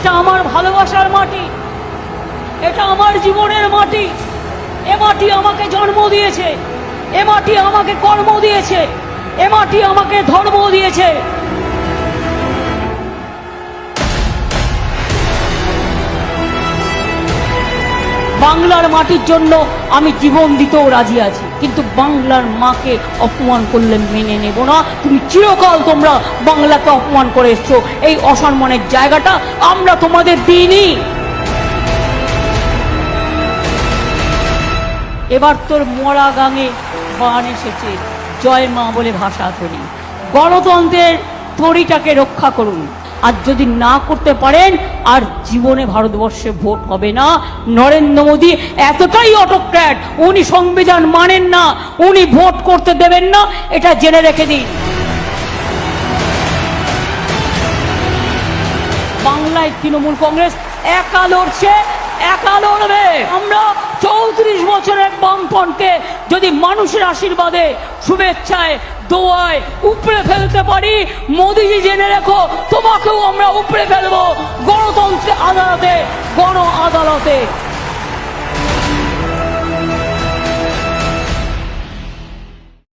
এটা আমার ভালোবাসার মাটি, এটা আমার জীবনের মাটি। এ মাটি আমাকে জন্ম দিয়েছে, এ মাটি আমাকে কর্ম দিয়েছে, এ মাটি আমাকে ধর্ম দিয়েছে। বাংলার মাটির জন্য আমি জীবন দিতেও রাজি আছি, কিন্তু বাংলার মাকে অপমান করলে মেনে নেব না। তুমি চিরকাল তোমরা বাংলাকে অপমান করে এসছো, এই অসম্মানের জায়গাটা আমরা তোমাদের দিইনি। এবার তোর মরা গাঙে বান এসেছে, জয় মা বলে ভাষা করি। গণতন্ত্রের তরিটাকে রক্ষা করুন, আর যদি না করতে পারেন আর জীবনে ভারতবর্ষে ভোট হবে না। নরেন্দ্র মোদী এতটাই অটোক্র্যাট, উনি সংবিধান মানেন না, উনি ভোট করতে দেবেন না, এটা জেনে রেখে দিন। বাংলায় তৃণমূল কংগ্রেস একা লড়ছে, একা লড়বে। আমরা 34 বছরের বামফ্রন্টকে যদি মানুষের আশীর্বাদে, শুভেচ্ছায়, দোয়ায় উপড়ে ফেলতে পারি, মোদিজি জেনে রেখো তোমাকেও আমরা উপড়ে ফেলবো গণতন্ত্রের আদালতে, গণ আদালতে।